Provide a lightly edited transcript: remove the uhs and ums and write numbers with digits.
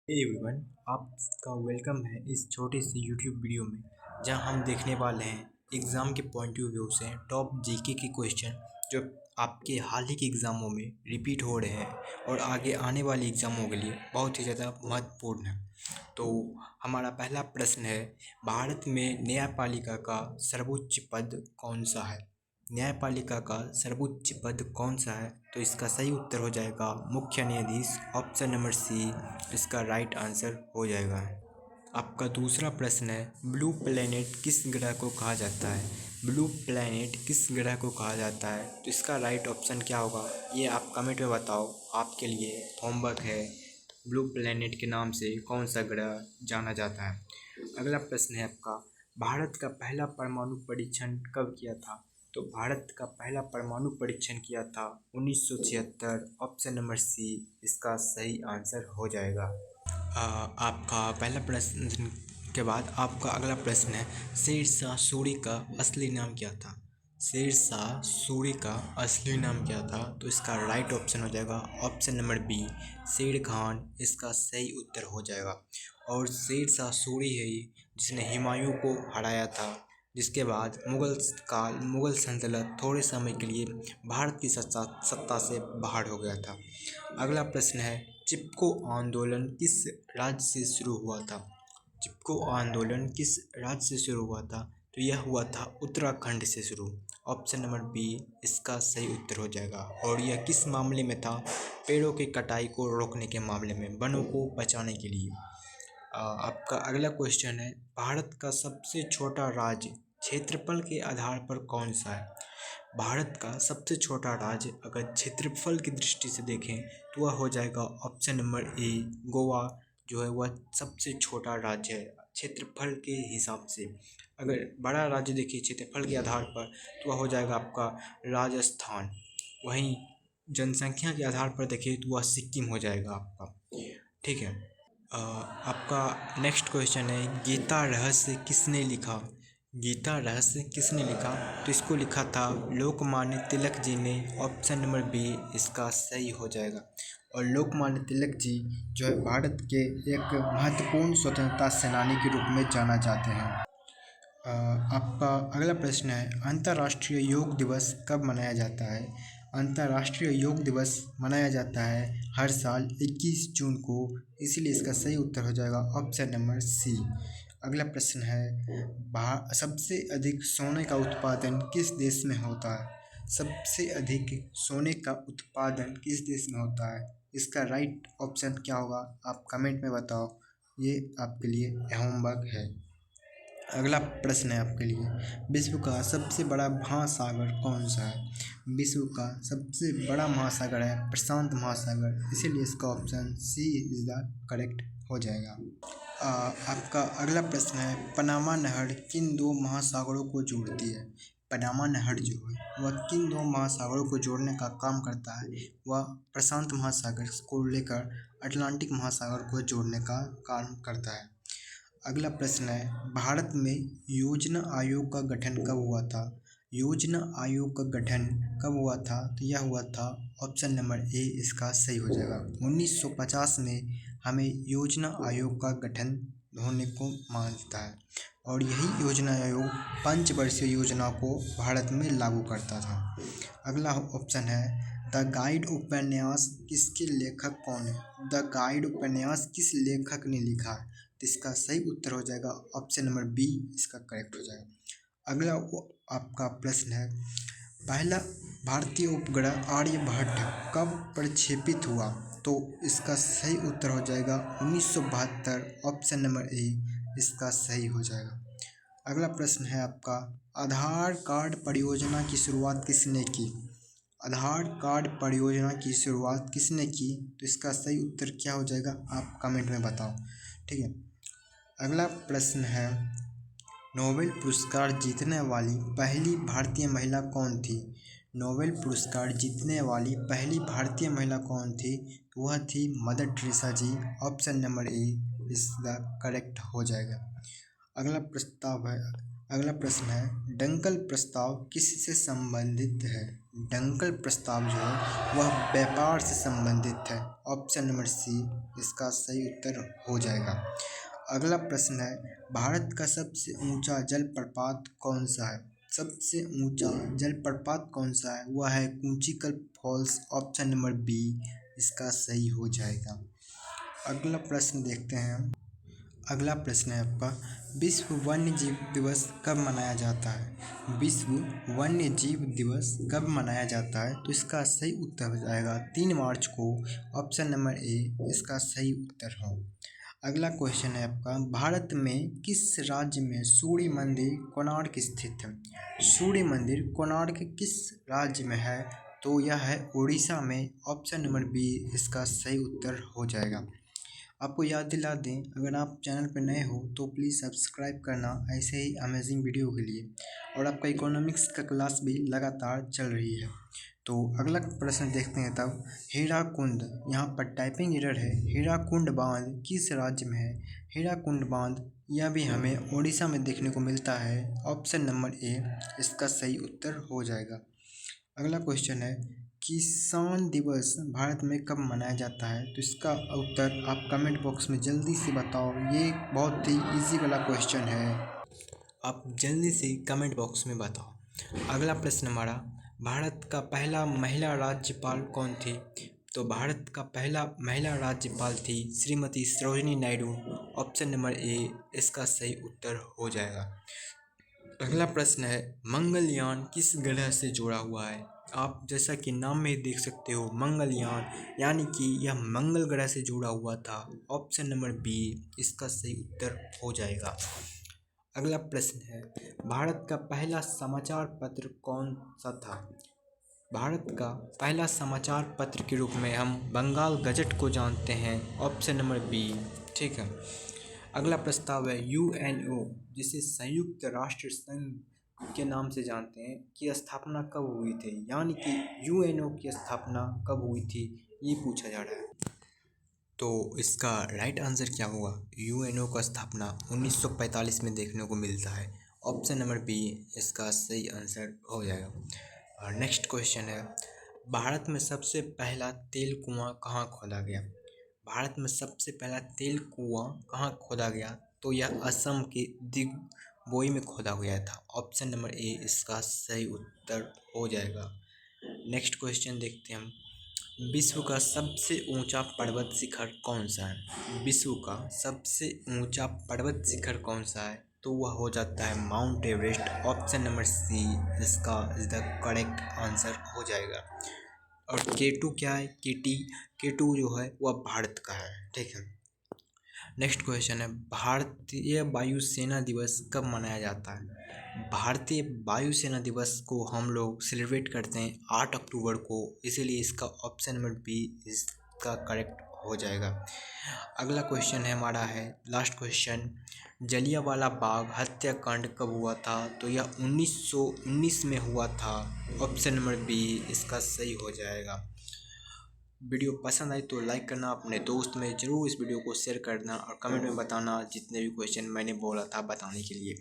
Everyone, आपका welcome है इस छोटे से यूट्यूब वीडियो में जहां हम देखने वाले हैं एग्ज़ाम के पॉइंट ऑफ व्यू से टॉप जीके के क्वेश्चन जो आपके हाल ही के एग्ज़ामों में रिपीट हो रहे हैं और आगे आने वाले एग्ज़ामों के लिए बहुत ही ज़्यादा महत्वपूर्ण है। तो हमारा पहला प्रश्न है, भारत में न्यायपालिका का सर्वोच्च पद कौन सा है? न्यायपालिका का सर्वोच्च पद कौन सा है? तो इसका सही उत्तर हो जाएगा मुख्य न्यायाधीश, ऑप्शन नंबर सी इसका राइट आंसर हो जाएगा। आपका दूसरा प्रश्न है, ब्लू प्लैनेट किस ग्रह को कहा जाता है? ब्लू प्लैनेट किस ग्रह को कहा जाता है? तो इसका राइट ऑप्शन क्या होगा, ये आप कमेंट में बताओ। आपके लिए होमवर्क है, ब्लू प्लैनेट के नाम से कौन सा ग्रह जाना जाता है? अगला प्रश्न है आपका, भारत का पहला परमाणु परीक्षण कब किया था? तो भारत का पहला परमाणु परीक्षण किया था 1976, ऑप्शन नंबर सी इसका सही आंसर हो जाएगा। आपका पहला प्रश्न के बाद आपका अगला प्रश्न है, शेरशाह सूरी का असली नाम क्या था? शेरशाह सूरी का असली नाम क्या था? तो इसका राइट ऑप्शन हो जाएगा ऑप्शन नंबर बी शेर खान इसका सही उत्तर हो जाएगा। और शेरशाह सूरी है जिसने हुमायूं को हराया था, जिसके बाद मुग़ल सल्तनत थोड़े समय के लिए भारत की सत्ता से बाहर हो गया था। अगला प्रश्न है, चिपको आंदोलन किस राज्य से शुरू हुआ था? चिपको आंदोलन किस राज्य से शुरू हुआ था? तो यह हुआ था उत्तराखंड से शुरू। ऑप्शन नंबर बी इसका सही उत्तर हो जाएगा। और यह किस मामले में था? पेड़ों की कटाई को रोकने के मामले में, वनों को बचाने के लिए। आपका अगला क्वेश्चन है, भारत का सबसे छोटा राज्य क्षेत्रफल के आधार पर कौन सा है? भारत का सबसे छोटा राज्य अगर क्षेत्रफल की दृष्टि से देखें तो वह हो जाएगा ऑप्शन नंबर ए गोवा, जो है वह सबसे छोटा राज्य है क्षेत्रफल के हिसाब से। अगर बड़ा राज्य देखिए क्षेत्रफल के आधार पर तो वह हो जाएगा आपका राजस्थान। वहीं जनसंख्या के आधार पर देखिए तो वह सिक्किम हो जाएगा आपका। ठीक है। आपका नेक्स्ट क्वेश्चन है, गीता रहस्य किसने लिखा? गीता रहस्य किसने लिखा? तो इसको लिखा था लोकमान्य तिलक जी ने। ऑप्शन नंबर बी इसका सही हो जाएगा। और लोकमान्य तिलक जी जो है भारत के एक महत्वपूर्ण स्वतंत्रता सेनानी के रूप में जाना जाते हैं। आपका अगला प्रश्न है, अंतर्राष्ट्रीय योग दिवस कब मनाया जाता है? अंतर्राष्ट्रीय योग दिवस मनाया जाता है हर साल 21 जून को, इसलिए इसका सही उत्तर हो जाएगा ऑप्शन नंबर सी। अगला प्रश्न है, सबसे अधिक सोने का उत्पादन किस देश में होता है? सबसे अधिक सोने का उत्पादन किस देश में होता है? इसका राइट ऑप्शन क्या होगा, आप कमेंट में बताओ, ये आपके लिए होमवर्क है। अगला प्रश्न है आपके लिए, विश्व का सबसे बड़ा महासागर कौन सा है? विश्व का सबसे बड़ा महासागर है प्रशांत महासागर, इसीलिए इसका option C is the correct हो जाएगा। आपका अगला प्रश्न है, पनामा नहर किन दो महासागरों को जोड़ती है? पनामा नहर जो है वह किन दो महासागरों को जोड़ने का काम करता है? वह प्रशांत महासागर को लेकर अटलांटिक महासागर को जोड़ने का काम करता है। अगला प्रश्न है, भारत में योजना आयोग का गठन कब हुआ था? योजना आयोग का गठन कब हुआ था? तो यह हुआ था ऑप्शन नंबर ए इसका सही हो जाएगा। 1950 में हमें योजना आयोग का गठन होने को मानता है और यही योजना आयोग पंचवर्षीय योजना को भारत में लागू करता था। अगला ऑप्शन है, द गाइड उपन्यास किसके लेखक कौन है? द गाइड उपन्यास किस लेखक ने लिखा है? तो इसका सही उत्तर हो जाएगा ऑप्शन नंबर बी इसका करेक्ट हो जाएगा। अगला आपका प्रश्न है, पहला भारतीय उपग्रह आर्यभट्ट कब प्रक्षेपित हुआ? तो इसका सही उत्तर हो जाएगा 1972, ऑप्शन नंबर ए इसका सही हो जाएगा। अगला प्रश्न है आपका, आधार कार्ड परियोजना की शुरुआत किसने की? आधार कार्ड परियोजना की शुरुआत किसने की? तो इसका सही उत्तर क्या हो जाएगा, आप कमेंट में बताओ। ठीक है। अगला प्रश्न है, नोबेल पुरस्कार जीतने वाली पहली भारतीय महिला कौन थी? नोबेल पुरस्कार जीतने वाली पहली भारतीय महिला कौन थी? वह थी Mother Teresa ji. Option number A इसका करेक्ट हो जाएगा। अगला प्रस्ताव है, अगला प्रश्न है, डंकल प्रस्ताव किससे संबंधित है? डंकल प्रस्ताव जो है वह व्यापार से संबंधित है। ऑप्शन नंबर सी इसका सही उत्तर हो जाएगा। अगला प्रश्न है, भारत का सबसे ऊंचा जलप्रपात कौन सा है? सबसे ऊंचा जलप्रपात कौन सा है? वह है Kunchikal Falls. Option number B इसका सही हो जाएगा। अगला प्रश्न देखते हैं। अगला प्रश्न है आपका, विश्व वन्य जीव दिवस कब मनाया जाता है? विश्व वन्य जीव दिवस कब मनाया जाता है? तो इसका सही उत्तर हो जाएगा 3 मार्च को। ऑप्शन नंबर ए इसका सही उत्तर हो। अगला क्वेश्चन है आपका, भारत में किस राज्य में सूर्य मंदिर कोणार्क स्थित है? सूर्य मंदिर कोणार्क किस राज्य में है? तो यह है उड़ीसा में। ऑप्शन नंबर बी इसका सही उत्तर हो जाएगा। आपको याद दिला दें, अगर आप चैनल पर नए हो तो प्लीज़ सब्सक्राइब करना ऐसे ही अमेजिंग वीडियो के लिए। और आपका इकोनॉमिक्स का क्लास भी लगातार चल रही है। तो अगला प्रश्न देखते हैं तब, हीराकुंड, यहाँ पर टाइपिंग एरर है। हीराकुंड बांध किस राज्य में है? हीराकुंड बांध यह भी हमें उड़ीसा में देखने को मिलता है। ऑप्शन नंबर ए इसका सही उत्तर हो जाएगा। अगला क्वेश्चन है, किसान दिवस भारत में कब मनाया जाता है? तो इसका उत्तर आप कमेंट बॉक्स में जल्दी से बताओ। ये बहुत ही इजी वाला क्वेश्चन है, आप जल्दी से कमेंट बॉक्स में बताओ। अगला प्रश्न हमारा, भारत का पहला महिला राज्यपाल कौन थी? तो भारत का पहला महिला राज्यपाल थी Shrimati Sarojini Naidu. Option number A इसका सही उत्तर हो जाएगा। अगला प्रश्न है, मंगलयान किस ग्रह से जुड़ा हुआ है? आप जैसा कि नाम में देख सकते हो मंगलयान, यानी कि यह मंगल ग्रह से जुड़ा हुआ था। ऑप्शन नंबर बी इसका सही उत्तर हो जाएगा। अगला प्रश्न है, भारत का पहला समाचार पत्र कौन सा था? भारत का पहला समाचार पत्र के रूप में हम बंगाल गजट को जानते हैं। ऑप्शन नंबर बी, ठीक है। अगला प्रस्ताव है, यूएनओ जिसे संयुक्त राष्ट्र संघ के नाम से जानते हैं, की स्थापना कब हुई थी? यानी कि यूएनओ की स्थापना कब हुई थी, ये पूछा जा रहा है। तो इसका राइट आंसर क्या होगा? यूएनओ का स्थापना 1945 में देखने को मिलता है। ऑप्शन नंबर बी इसका सही आंसर हो जाएगा। और नेक्स्ट क्वेश्चन है, भारत में सबसे पहला तेल कुआं कहाँ खोदा गया? भारत में सबसे पहला तेल कुआं कहाँ खोदा गया? तो यह असम के दिग्बोई में खोदा गया था। ऑप्शन नंबर ए इसका सही उत्तर हो जाएगा। नेक्स्ट क्वेश्चन देखते हैं हम, विश्व का सबसे ऊंचा पर्वत शिखर कौन सा है? विश्व का सबसे ऊंचा पर्वत शिखर कौन सा है? तो वह हो जाता है Mount Everest. Option number C इसका इज द करेक्ट आंसर हो जाएगा। और K2 क्या है? K2 जो है वह भारत का है, ठीक है। नेक्स्ट क्वेश्चन है, भारतीय वायुसेना दिवस कब मनाया जाता है? भारतीय वायुसेना दिवस को हम लोग सेलिब्रेट करते हैं 8 अक्टूबर को, इसीलिए इसका ऑप्शन नंबर बी इसका करेक्ट हो जाएगा। अगला क्वेश्चन है हमारा है लास्ट क्वेश्चन, जलियांवाला बाग हत्याकांड कब हुआ था? तो यह 1919 में हुआ था। ऑप्शन नंबर बी इसका सही हो जाएगा। वीडियो पसंद आई तो लाइक करना, अपने दोस्त में ज़रूर इस वीडियो को शेयर करना और कमेंट में बताना जितने भी क्वेश्चन मैंने बोला था बताने के लिए।